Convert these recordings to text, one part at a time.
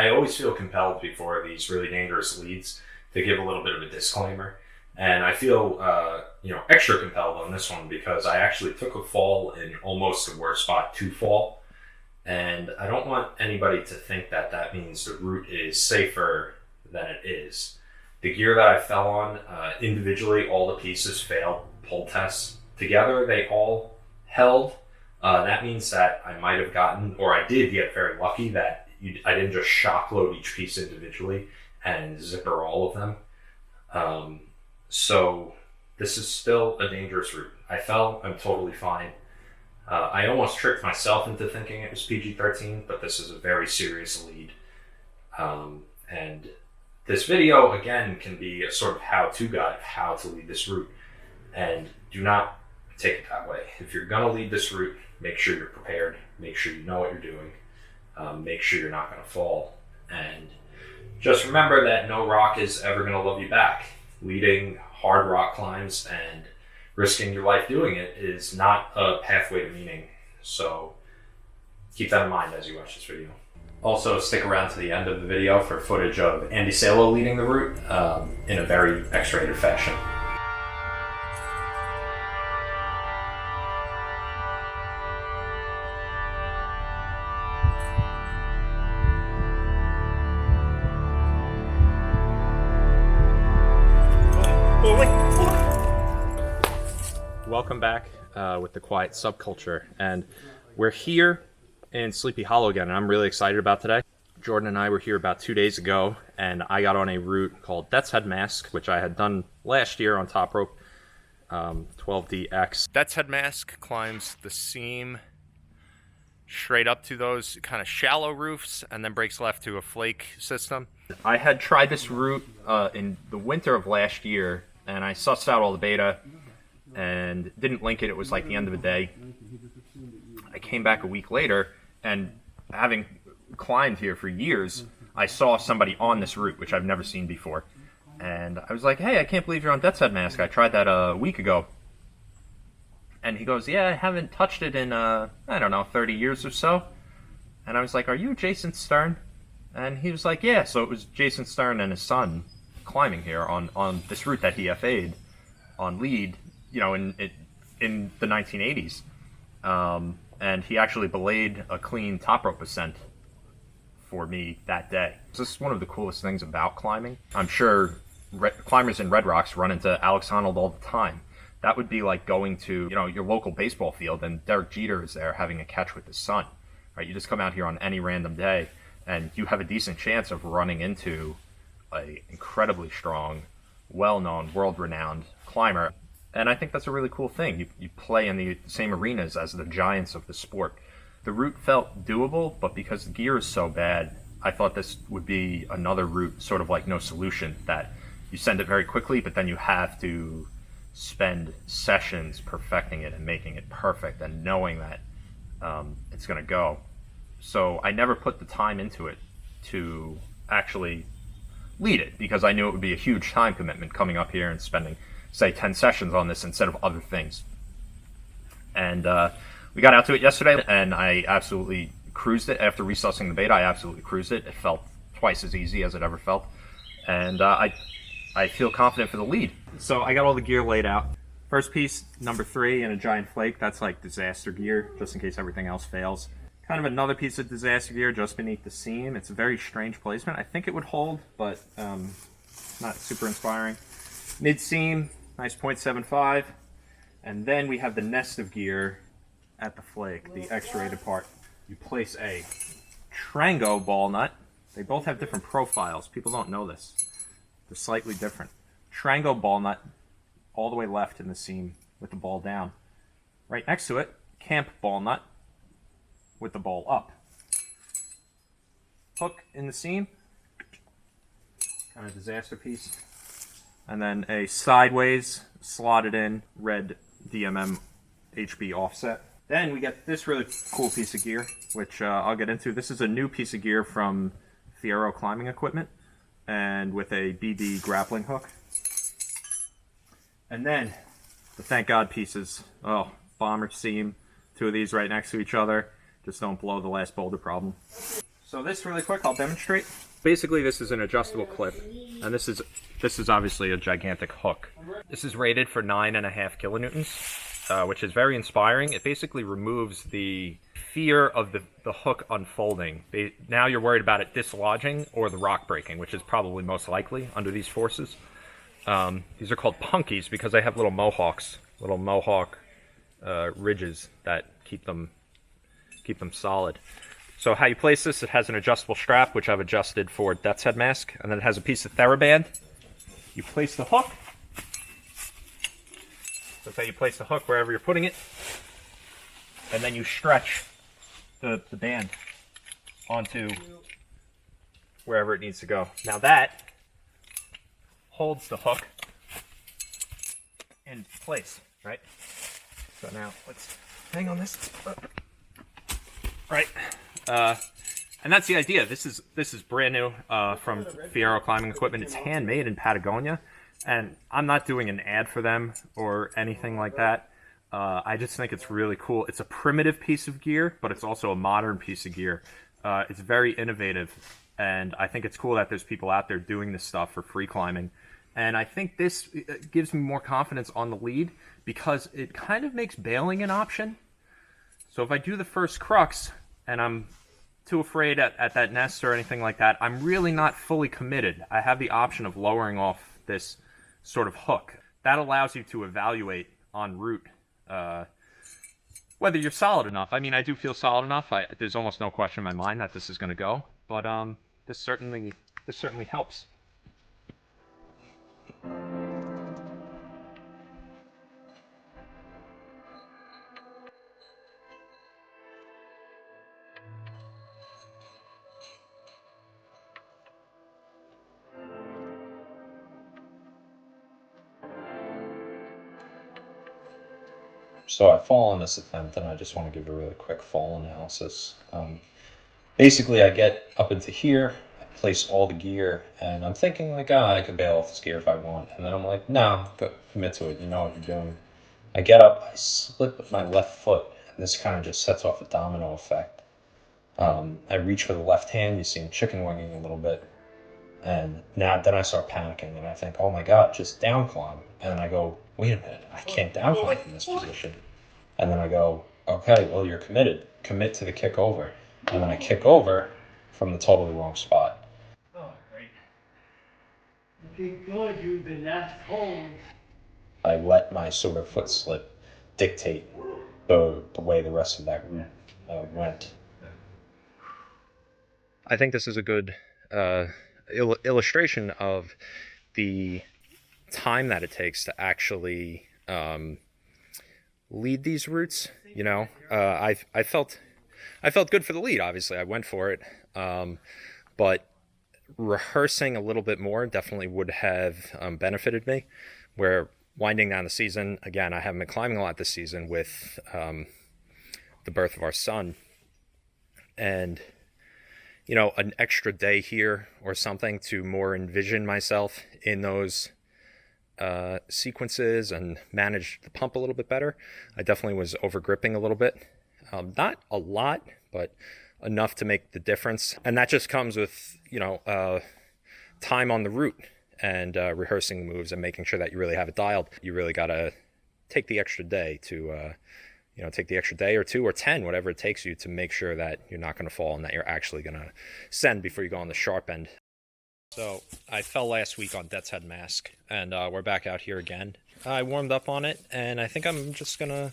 I always feel compelled before these really dangerous leads to give a little bit of a disclaimer. And I feel, extra compelled on this one because I actually took a fall in almost the worst spot to fall. And I don't want anybody to think that that means the route is safer than it is. The gear that I fell on, individually, all the pieces failed pull tests. Together, they all held. That means that I might have gotten, or I did get very lucky that I didn't just shock load each piece individually and zipper all of them. So this is still a dangerous route. I fell, I'm totally fine. I almost tricked myself into thinking it was PG-13, but this is a very serious lead. And this video, again, can be a sort of how-to guide of how to lead this route. And do not take it that way. If you're going to lead this route, make sure you're prepared. Make sure you know what you're doing. Make sure you're not going to fall. And just remember that no rock is ever going to love you back. Leading hard rock climbs and risking your life doing it is not a pathway to meaning. So keep that in mind as you watch this video. Also, stick around to the end of the video for footage of Andy Salo leading the route in a very X-rated fashion. Welcome back with the Quiet Subculture, and we're here in Sleepy Hollow again, and I'm really excited about today. Jordan and I were here about 2 days ago, and I got on a route called Death's Head Mask, which I had done last year on top rope, 12DX. Death's Head Mask climbs the seam straight up to those kind of shallow roofs and then breaks left to a flake system. I had tried this route in the winter of last year, and I sussed out all the beta and didn't link it. It was like the end of the day. I came back a week later, and having climbed here for years, I saw somebody on this route, which I've never seen before. And I was like, hey, I can't believe you're on Death's Head Mask. I tried that a week ago. And he goes, yeah, I haven't touched it in, 30 years or so. And I was like, are you Jason Stern? And he was like, yeah. So it was Jason Stern and his son climbing here on this route that he FA'd on lead, in the 1980s. And he actually belayed a clean top rope ascent for me that day. This is one of the coolest things about climbing. I'm sure climbers in Red Rocks run into Alex Honnold all the time. That would be like going to, your local baseball field and Derek Jeter is there having a catch with his son. Right? You just come out here on any random day and you have a decent chance of running into an incredibly strong, well-known, world-renowned climber. And I think that's a really cool thing. You play in the same arenas as the giants of the sport. The route felt doable, but because the gear is so bad, I thought this would be another route, sort of like No Solution, that you send it very quickly, but then you have to spend sessions perfecting it and making it perfect and knowing that it's going to go. So I never put the time into it to actually lead it, because I knew it would be a huge time commitment coming up here and spending, say, 10 sessions on this instead of other things. And we got out to it yesterday, and I absolutely cruised it. After resussing the beta, I absolutely cruised it. It felt twice as easy as it ever felt. And I feel confident for the lead. So I got all the gear laid out. First piece, number 3 in a giant flake. That's like disaster gear, just in case everything else fails. Kind of another piece of disaster gear just beneath the seam. It's a very strange placement. I think it would hold, but not super inspiring. Mid-seam, nice 0.75. And then we have the nest of gear at the flake, the X-rated part. You place a Trango ball nut. They both have different profiles. People don't know this. They're slightly different. Trango ball nut all the way left in the seam with the ball down. Right next to it, Camp ball nut with the ball up. Hook in the seam, kind of disaster piece. And then a sideways slotted in red DMM HB offset. Then we get this really cool piece of gear, which I'll get into. This is a new piece of gear from Fierro Climbing Equipment, and with a BD grappling hook. And then the thank God pieces. Oh, bomber seam. 2 of these right next to each other. Just don't blow the last boulder problem. So this really quick, I'll demonstrate. Basically, this is an adjustable clip, and this is obviously a gigantic hook. This is rated for 9.5 kilonewtons, which is very inspiring. It basically removes the fear of the hook unfolding. Now you're worried about it dislodging or the rock breaking, which is probably most likely under these forces. These are called punkies because they have little mohawks, little mohawk ridges that keep them solid. So how you place this, it has an adjustable strap, which I've adjusted for Death's Head mask, and then it has a piece of TheraBand. You place the hook. So say you place the hook wherever you're putting it, and then you stretch the band onto wherever it needs to go. Now that holds the hook in place, right? So now let's hang on this. Right. And that's the idea. This is brand new from Fierro Climbing Equipment. It's handmade in Patagonia, and I'm not doing an ad for them or anything like that. I just think it's really cool. It's a primitive piece of gear, but it's also a modern piece of gear. It's very innovative, and I think it's cool that there's people out there doing this stuff for free climbing. And I think this gives me more confidence on the lead because it kind of makes bailing an option. So if I do the first crux and I'm too afraid at that nest or anything like that, I'm really not fully committed. I have the option of lowering off this sort of hook. That allows you to evaluate en route whether you're solid enough. I mean, I do feel solid enough. There's almost no question in my mind that this is going to go, but this certainly helps. So I fall on this attempt, and I just want to give a really quick fall analysis. Basically, I get up into here, I place all the gear, and I'm thinking like, I can bail off this gear if I want. And then I'm like, no, commit to it. You know what you're doing. I get up, I slip with my left foot, and this kind of just sets off a domino effect. I reach for the left hand, you see him chicken winging a little bit. And then I start panicking, and I think, oh my God, just down climb. And then I go, wait a minute, I can't down climb from this position. And then I go, okay, well, you're committed. Commit to the kick over. And then I kick over from the totally wrong spot. Oh, great. Thank God you've been left home. I let my sort of foot slip dictate the way the rest of that route went. I think this is a good illustration of the time that it takes to actually lead these routes. You know, I felt good for the lead. Obviously, I went for it, but rehearsing a little bit more definitely would have benefited me. Where winding down the season, again, I haven't been climbing a lot this season with the birth of our son, and you know, an extra day here or something to more envision myself in those sequences and manage the pump a little bit better. I definitely was over gripping a little bit. Not a lot, but enough to make the difference. And that just comes with, you know, time on the route and rehearsing the moves and making sure that you really have it dialed. You really got to take the extra day to take the extra day or 2 or 10, whatever it takes you to make sure that you're not going to fall and that you're actually going to send before you go on the sharp end. So I fell last week on Death's Head mask, and we're back out here again. I warmed up on it, and I think I'm just going to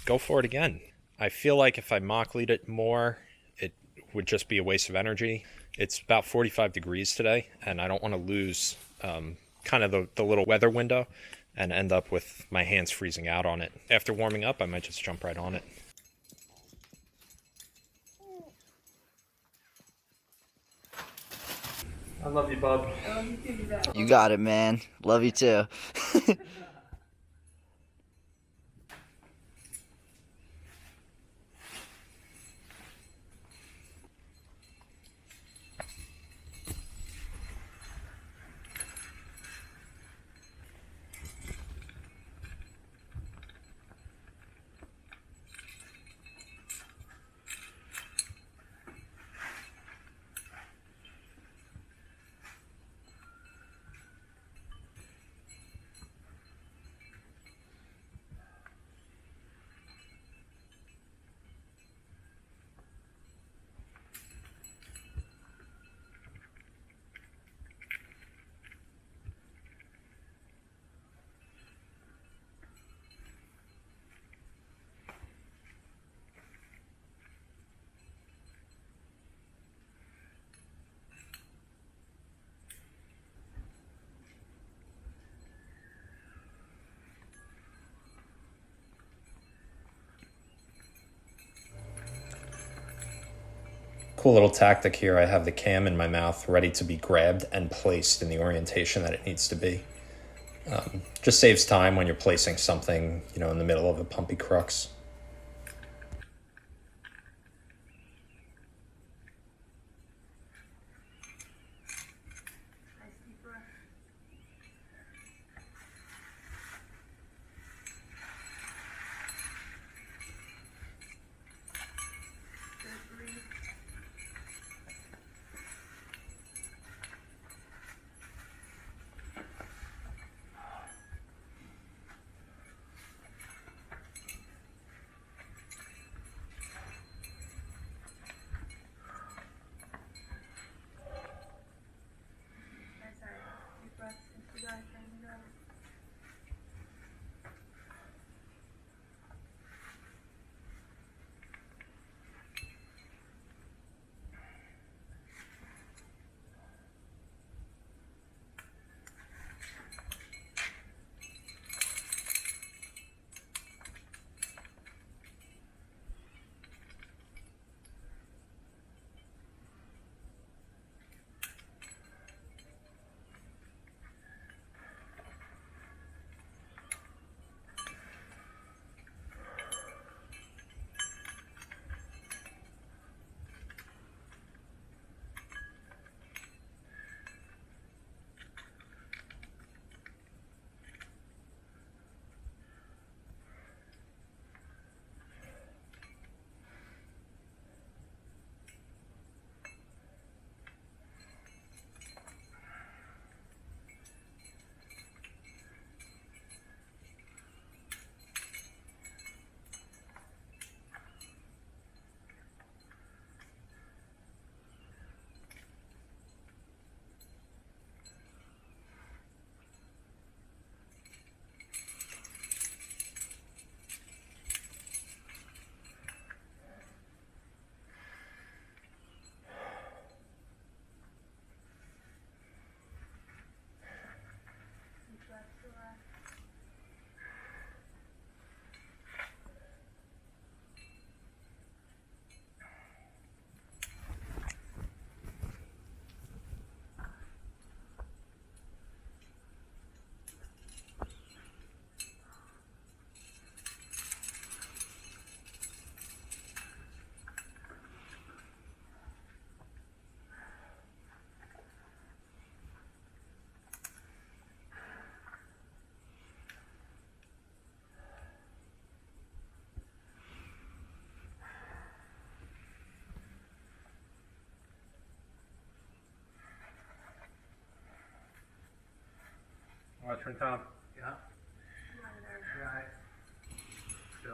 go for it again. I feel like if I mock lead it more, it would just be a waste of energy. It's about 45 degrees today, and I don't want to lose kind of the little weather window and end up with my hands freezing out on it. After warming up, I might just jump right on it. I love you, bub. You got it, man. Love you too. cool little tactic here. I have the cam in my mouth ready to be grabbed and placed in the orientation that it needs to be. Just saves time when you're placing something, you know, in the middle of a pumpy crux. Watch from Tom. Yeah. Right. So.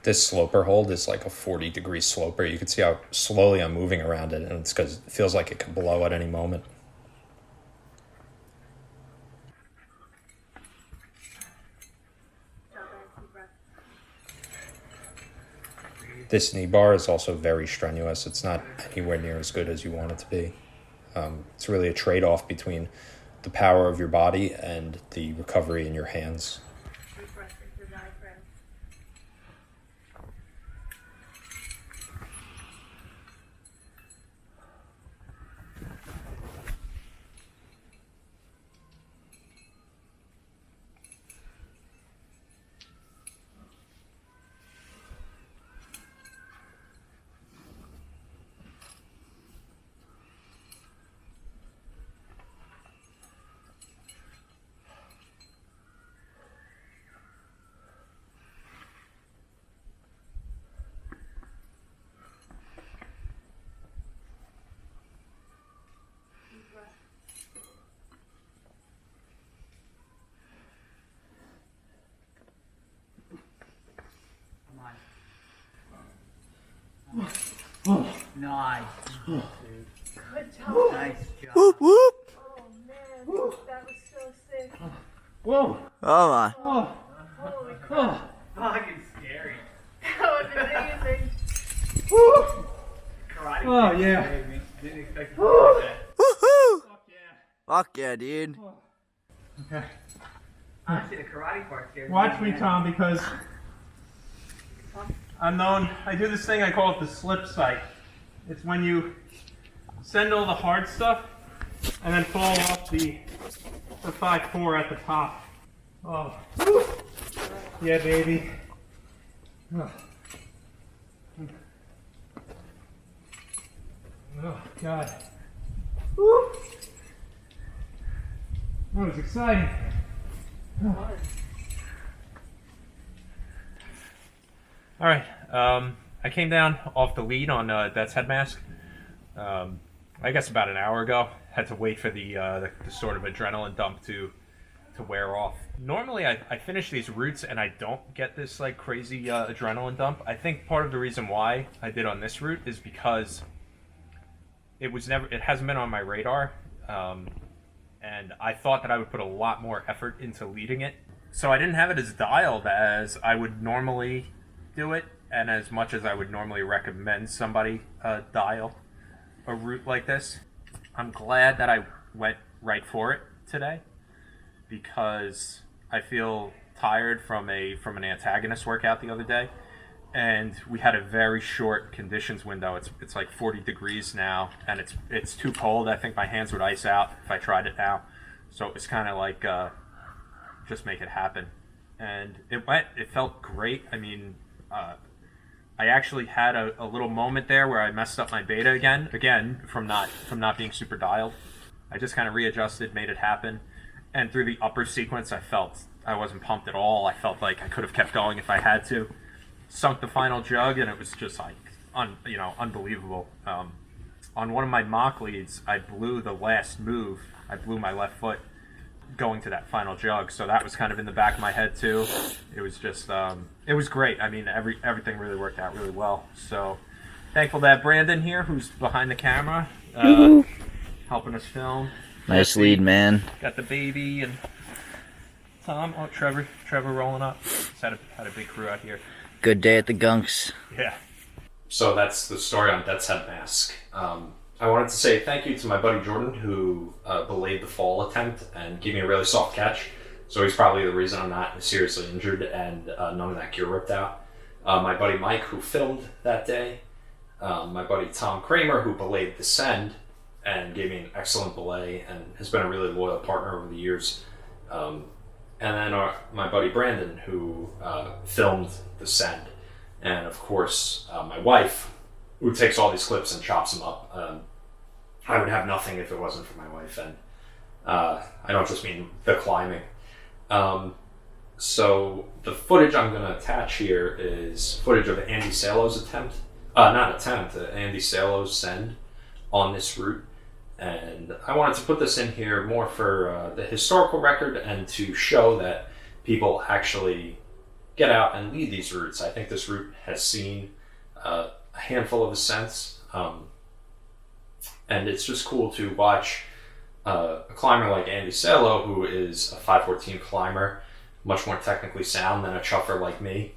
This sloper hold is like a 40-degree sloper. You can see how slowly I'm moving around it, and it's because it feels like it could blow at any moment. This knee bar is also very strenuous. It's not anywhere near as good as you want it to be. It's really a trade-off between the power of your body and the recovery in your hands. Nice. Good job. Nice job. Whoop whoop. Oh man, that was so sick. Whoa! Oh my. Oh! Holy crap. Oh! Fucking scary. That was amazing. Woo! Karate. Oh, yeah. Didn't expect it to be like that. Woohoo! Fuck yeah. Fuck yeah, dude. Okay. Honestly, the karate part scared me. Watch me, Tom, because I do this thing, I call it the slip sight. It's when you send all the hard stuff and then fall off the 5-4 at the top. Oh. Woo. Yeah, baby. Oh. Oh, God. Woo. That was exciting. Oh. All right, I came down off the lead on Death's Head Mask. I guess about an hour ago. Had to wait for the sort of adrenaline dump to wear off. Normally, I finish these routes and I don't get this like crazy adrenaline dump. I think part of the reason why I did on this route is because it hasn't been on my radar, and I thought that I would put a lot more effort into leading it. So I didn't have it as dialed as I would normally do it, and as much as I would normally recommend somebody dial a route like this. I'm glad that I went right for it today, because I feel tired from an antagonist workout the other day, and we had a very short conditions window. It's like 40 degrees now, and it's too cold. I think my hands would ice out if I tried it now. So it was kind of like just make it happen, and it felt great. I mean, I actually had a little moment there where I messed up my beta again from not being super dialed. I just kind of readjusted, made it happen, and through the upper sequence, I felt I wasn't pumped at all. I felt like I could have kept going if I had to. Sunk the final jug, and it was just like unbelievable. On one of my mock leads, I blew the last move. I blew my left foot going to that final jug, so that was kind of in the back of my head too. It was just it was great. I mean, everything really worked out really well. So thankful to have Brandon here, who's behind the camera, helping us film. Nice lead, man. Got the baby and Tom. Oh, Trevor rolling up. Just had a big crew out here. Good day at the Gunks. Yeah. So that's the story on Death's Head Mask. I wanted to say thank you to my buddy Jordan, who belayed the fall attempt and gave me a really soft catch. So he's probably the reason I'm not seriously injured and none of that gear ripped out. My buddy Mike, who filmed that day. My buddy Tom Kramer, who belayed the send and gave me an excellent belay and has been a really loyal partner over the years. And then my buddy Brandon, who filmed the send. And of course, my wife, who takes all these clips and chops them up. I would have nothing if it wasn't for my wife, and I don't just mean the climbing. So the footage I'm going to attach here is footage of Andy Salo's Andy Salo's send on this route. And I wanted to put this in here more for the historical record and to show that people actually get out and lead these routes. I think this route has seen a handful of ascents, and it's just cool to watch a climber like Andy Salo, who is a 514 climber, much more technically sound than a chuffer like me,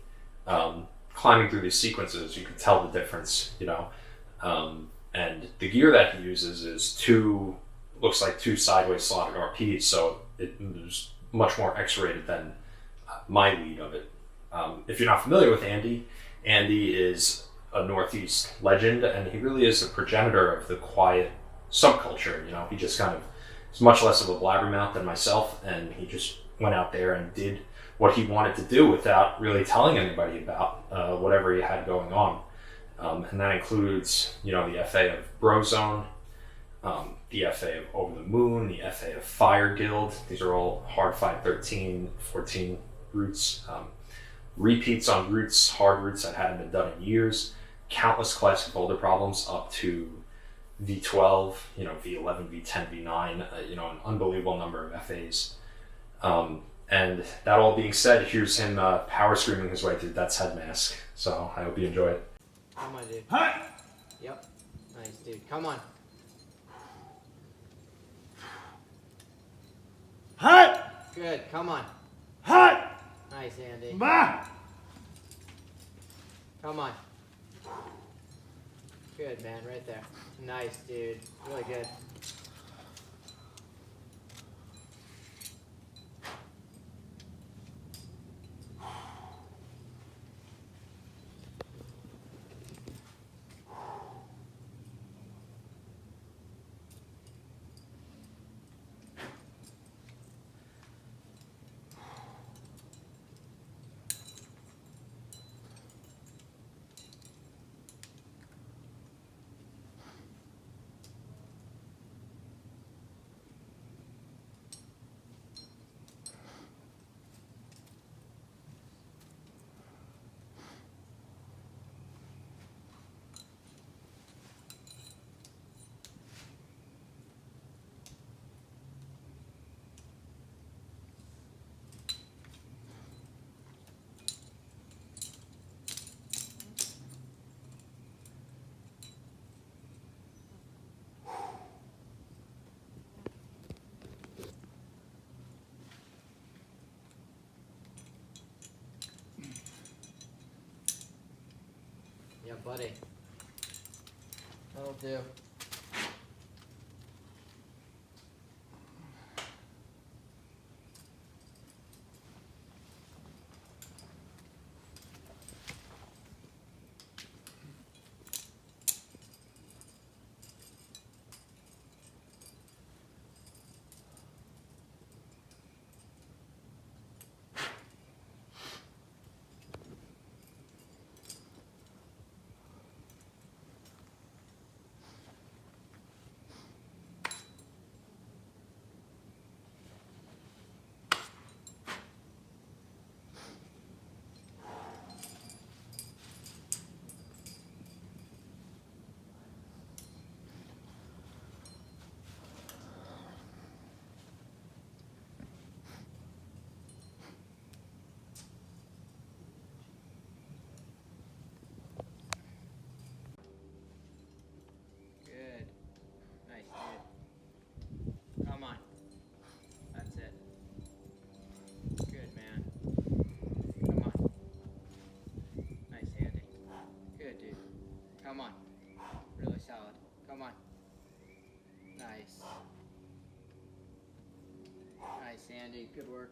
climbing through these sequences. You can tell the difference, and the gear that he uses is looks like two sideways slotted RPs, so it's much more X-rated than my lead of it. If you're not familiar with Andy is a Northeast legend, and he really is a progenitor of the quiet subculture. He just kind of is much less of a blabbermouth than myself, and he just went out there and did what he wanted to do without really telling anybody about whatever he had going on. And that includes, the FA of Brozone, the FA of Over the Moon, the FA of Fire Guild. These are all hard 513, 14 routes. Repeats on routes, hard routes that hadn't been done in years. Countless classic boulder problems up to V12, V11, V10, V9, an unbelievable number of FAs. And that all being said, here's him power screaming his way through Death's Head Mask. So I hope you enjoy it. Come on, dude. Hi. Yep. Nice, dude. Come on. Hi. Good. Come on. Hot! Nice, Andy. Ma! Come on. Good, man. Right there. Nice, dude. Really good. Yeah, buddy. That'll do. Good. Nice, dude. Come on. That's it. Good, man. Come on. Nice, Andy. Good, dude. Come on. Really solid. Come on. Nice. Nice, Andy. Good work.